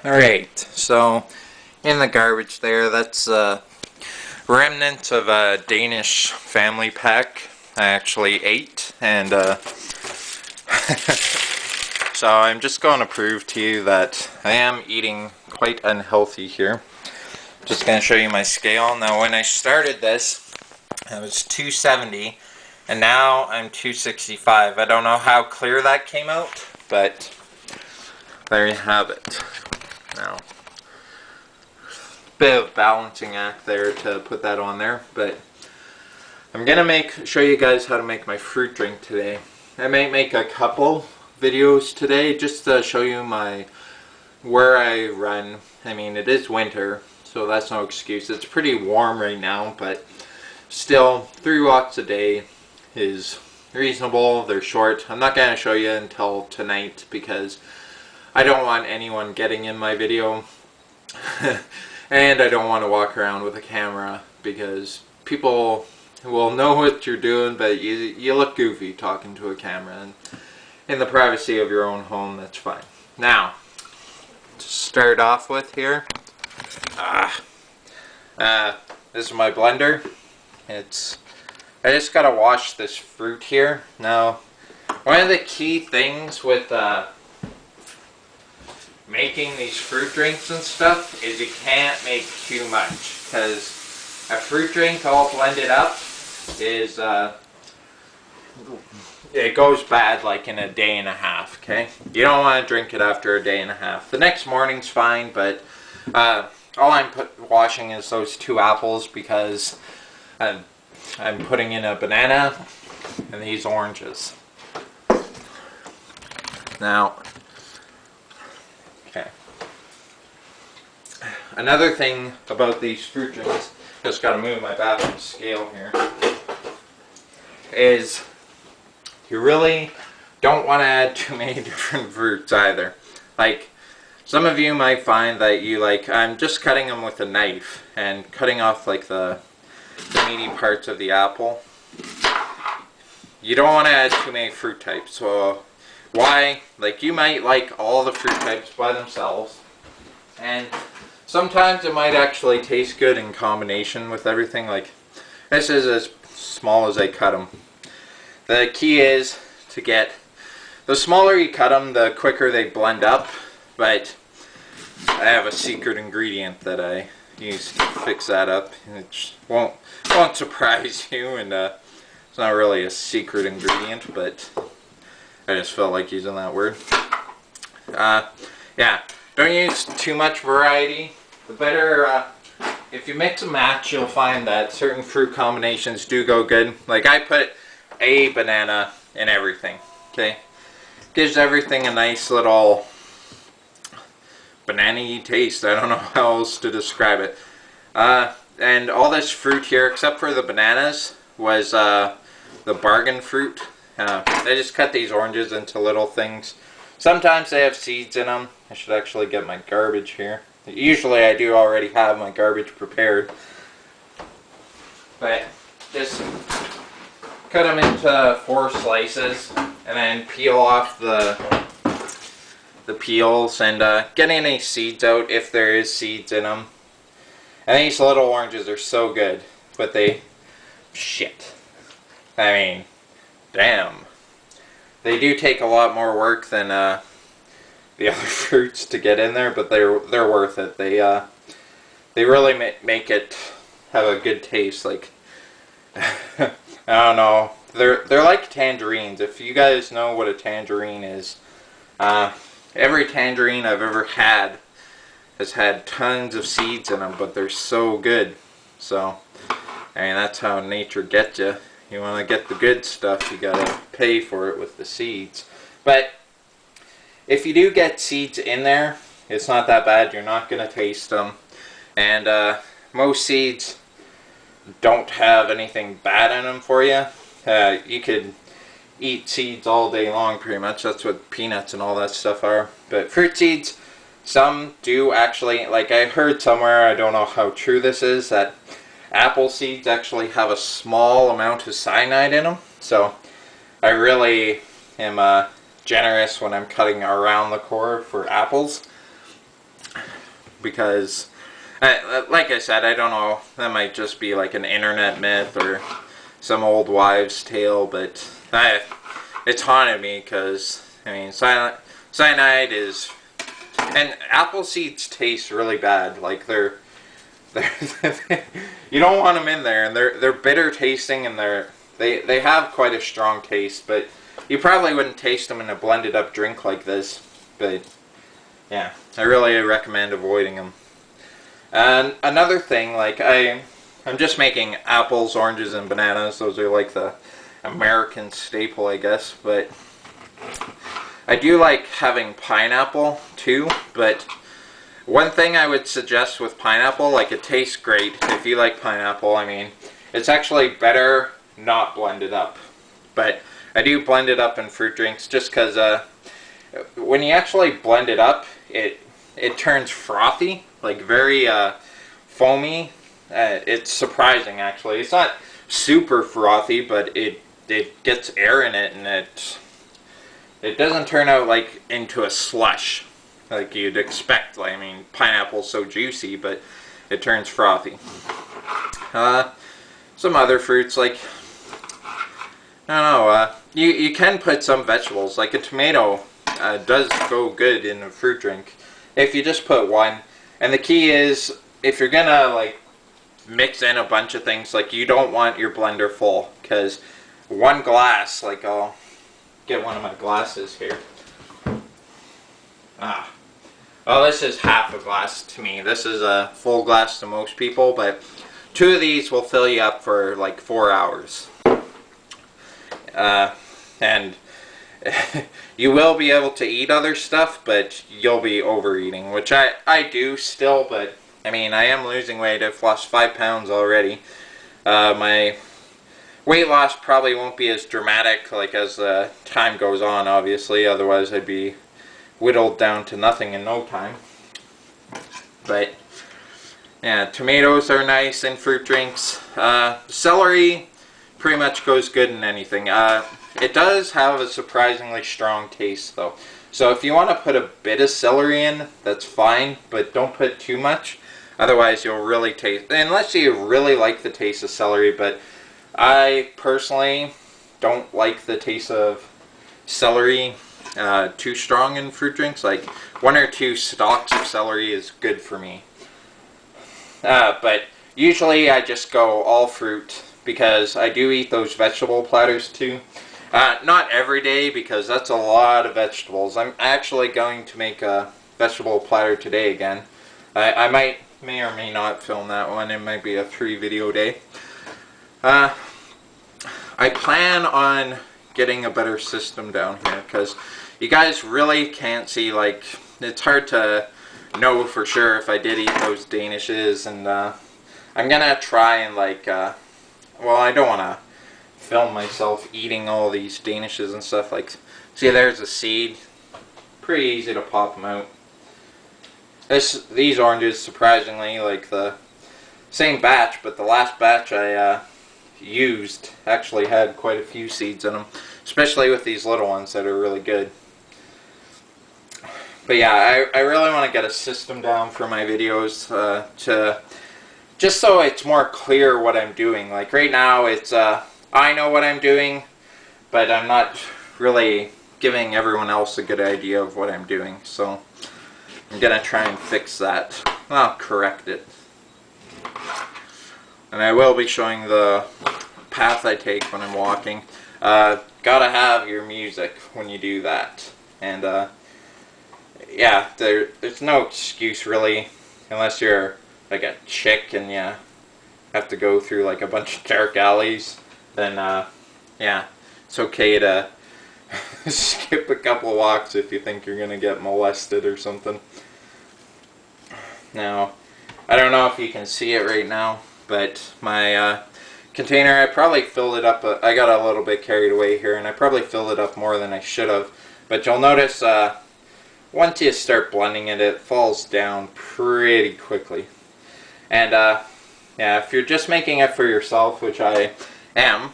Alright, so in the garbage there, that's a remnant of a Danish family pack I actually ate, and so I'm just going to prove to you that I am eating quite unhealthy here. Just going to show you my scale. Now when I started this, I was 270, and now I'm 265. I don't know how clear that came out, but there you have it. Now, bit of balancing act there to put that on there, but I'm gonna show you guys how to make my fruit drink today. I might make a couple videos today just to show you where I run. I mean, it is winter, so that's no excuse. It's pretty warm right now, but still 3 walks a day is reasonable. They're short. I'm not gonna show you until tonight because I don't want anyone getting in my video and I don't want to walk around with a camera because people will know what you're doing, but you look goofy talking to a camera, and in the privacy of your own home, that's fine. Now, to start off with here, this is my blender. I just gotta wash this fruit here. Now, one of the key things with making these fruit drinks and stuff is you can't make too much, because a fruit drink all blended up is it goes bad like in a day and a half. Okay, you don't want to drink it after a day and a half. The next morning's fine, but all I'm washing is those 2 apples because I'm putting in a banana and these oranges. Now, another thing about these fruit drinks, just gotta move my bathroom scale here, is you really don't want to add too many different fruits either. Like, some of you might find that I'm just cutting them with a knife and cutting off like the meaty parts of the apple. You don't want to add too many fruit types. So why? Like, you might like all the fruit types by themselves, and sometimes it might actually taste good in combination with everything. Like, this is as small as I cut them. The key is to get, the smaller you cut them, the quicker they blend up. But I have a secret ingredient that I use to fix that up. It won't surprise you, and it's not really a secret ingredient, but I just felt like using that word. Yeah. Don't use too much variety. The better, if you mix and match, you'll find that certain fruit combinations do go good. Like, I put a banana in everything, okay? Gives everything a nice little banana-y taste. I don't know how else to describe it. And all this fruit here, except for the bananas, was the bargain fruit. I just cut these oranges into little things. Sometimes they have seeds in them. I should actually get my garbage here. Usually I do already have my garbage prepared. But just cut them into 4 slices and then peel off the peels and get any seeds out if there is seeds in them. And these little oranges are so good, but shit. I mean, damn. They do take a lot more work than the other fruits to get in there, but they're worth it. They really make it have a good taste. Like, I don't know. They're like tangerines. If you guys know what a tangerine is, every tangerine I've ever had has had tons of seeds in them, but they're so good. So, I mean, that's how nature gets you. You want to get the good stuff, you gotta pay for it with the seeds. But if you do get seeds in there, it's not that bad. You're not gonna taste them, and most seeds don't have anything bad in them for you. You could eat seeds all day long, pretty much. That's what peanuts and all that stuff are. But fruit seeds, some do actually, like I heard somewhere, I don't know how true this is, that apple seeds actually have a small amount of cyanide in them. So I really am generous when I'm cutting around the core for apples. because, like I said, I don't know, that might just be like an internet myth or some old wives' tale, but it's haunted me because, I mean, cyanide is, and apple seeds taste really bad. Like they're you don't want them in there, and they're bitter tasting, and they have quite a strong taste, but you probably wouldn't taste them in a blended up drink like this. But yeah, I really recommend avoiding them. And another thing, like I'm just making apples, oranges, and bananas. Those are like the American staple, I guess. But I do like having pineapple too. But one thing I would suggest with pineapple, like it tastes great if you like pineapple. I mean, it's actually better not blended up. But I do blend it up in fruit drinks just because when you actually blend it up, it turns frothy, like very foamy. It's surprising, actually. It's not super frothy, but it gets air in it, and it doesn't turn out like into a slush like you'd expect. Like, I mean, pineapple's so juicy, but it turns frothy. Some other fruits, like, I don't know, you can put some vegetables, like a tomato does go good in a fruit drink if you just put one. And the key is, if you're gonna like mix in a bunch of things, like you don't want your blender full, because one glass, like I'll get one of my glasses here. Well, this is half a glass to me. This is a full glass to most people, but 2 of these will fill you up for like 4 hours. And you will be able to eat other stuff, but you'll be overeating, which I do still, but I mean, I am losing weight. I've lost 5 pounds already. My weight loss probably won't be as dramatic like as time goes on, obviously, otherwise I'd be whittled down to nothing in no time. But yeah, tomatoes are nice in fruit drinks. Celery pretty much goes good in anything. It does have a surprisingly strong taste though. So if you want to put a bit of celery in, that's fine, but don't put too much. Otherwise you'll really taste, unless you really like the taste of celery, but I personally don't like the taste of celery too strong in fruit drinks. Like 1 or 2 stalks of celery is good for me. But usually I just go all fruit because I do eat those vegetable platters too. Not every day because that's a lot of vegetables. I'm actually going to make a vegetable platter today again. I may or may not film that one. It might be a 3 video day. I plan on getting a better system down here because you guys really can't see, like, it's hard to know for sure if I did eat those danishes, and I'm gonna try and like well, I don't want to film myself eating all these danishes and stuff. Like, see, there's a seed, pretty easy to pop them out. These oranges, surprisingly, like the same batch, but the last batch I used actually had quite a few seeds in them, especially with these little ones that are really good. But yeah, I really want to get a system down for my videos to just so it's more clear what I'm doing. Like right now, it's I know what I'm doing, but I'm not really giving everyone else a good idea of what I'm doing. So I'm gonna try and fix that. I'll correct it. And I will be showing the path I take when I'm walking. Gotta have your music when you do that. And yeah, there's no excuse really, unless you're like a chick and you have to go through like a bunch of dark alleys. Then yeah, it's okay to skip a couple of walks if you think you're gonna get molested or something. Now, I don't know if you can see it right now, but my container, I probably filled it up. I got a little bit carried away here, and I probably filled it up more than I should have. But you'll notice once you start blending it, it falls down pretty quickly. And yeah, if you're just making it for yourself, which I am,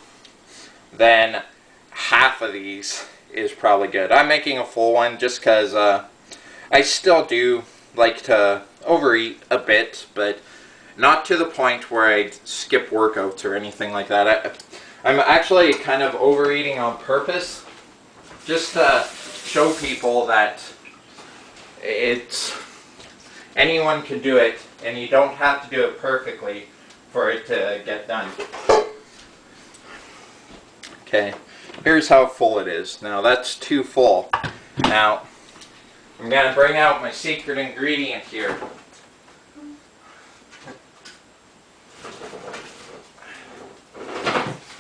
then half of these is probably good. I'm making a full one just because I still do like to overeat a bit, but not to the point where I skip workouts or anything like that. I'm actually kind of overeating on purpose, just to show people that anyone can do it, and you don't have to do it perfectly for it to get done. Okay, here's how full it is. Now that's too full. Now I'm going to bring out my secret ingredient here.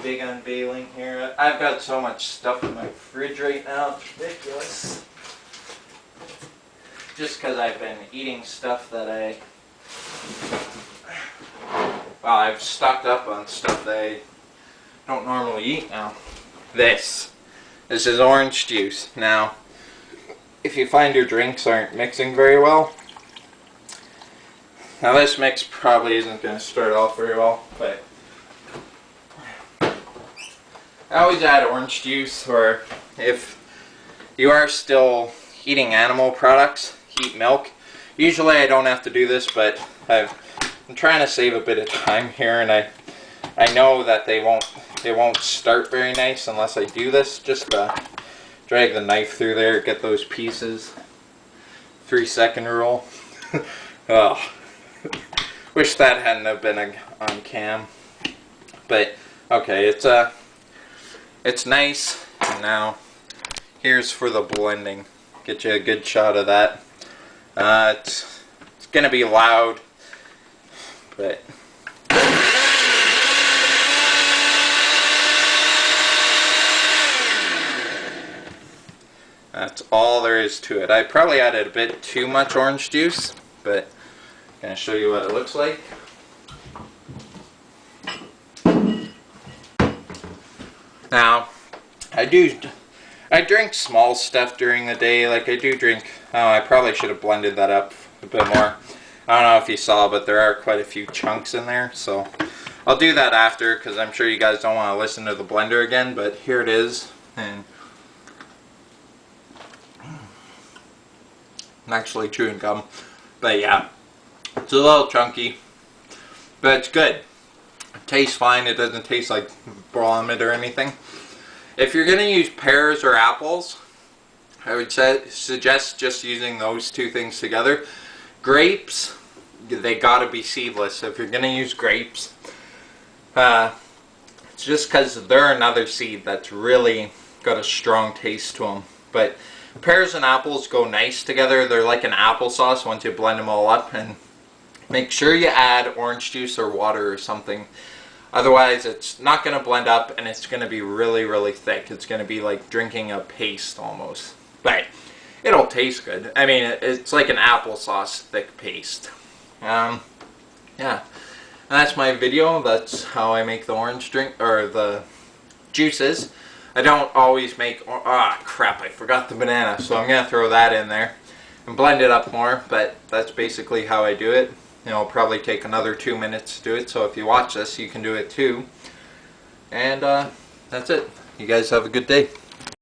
Big unveiling here. I've got so much stuff in my fridge right now, it's ridiculous. Just because I've been eating stuff that I've stocked up on stuff that I don't normally eat now. This is orange juice. Now, if you find your drinks aren't mixing very well, now this mix probably isn't going to start off very well, but I always add orange juice, or if you are still eating animal products, eat milk. Usually I don't have to do this, but I'm trying to save a bit of time here, and I know that they won't start very nice unless I do this. Just drag the knife through there, get those pieces. 3-second rule. Oh, wish that hadn't have been on cam. But okay, it's nice. And now here's for the blending. Get you a good shot of that. It's gonna be loud, but that's all there is to it. I probably added a bit too much orange juice, but I'm gonna show you what it looks like. Now, I drink small stuff during the day. Like I do drink, I probably should have blended that up a bit more. I don't know if you saw, but there are quite a few chunks in there. So I'll do that after, because I'm sure you guys don't want to listen to the blender again. But here it is. And I'm actually chewing gum. But yeah, it's a little chunky, but it's good. It tastes fine. It doesn't taste like vomit or anything. If you're going to use pears or apples, I would suggest just using those two things together. Grapes, they gotta be seedless. If you're going to use grapes, it's just because they're another seed that's really got a strong taste to them. But pears and apples go nice together. They're like an applesauce once you blend them all up. And make sure you add orange juice or water or something. Otherwise, it's not going to blend up, and it's going to be really, really thick. It's going to be like drinking a paste almost. But it'll taste good. I mean, it's like an applesauce thick paste. Yeah. And that's my video. That's how I make the orange drink, or the juices. I don't always make, crap, I forgot the banana. So I'm going to throw that in there and blend it up more. But that's basically how I do it. It'll probably take another 2 minutes to do it, so if you watch this, you can do it too. And that's it. You guys have a good day.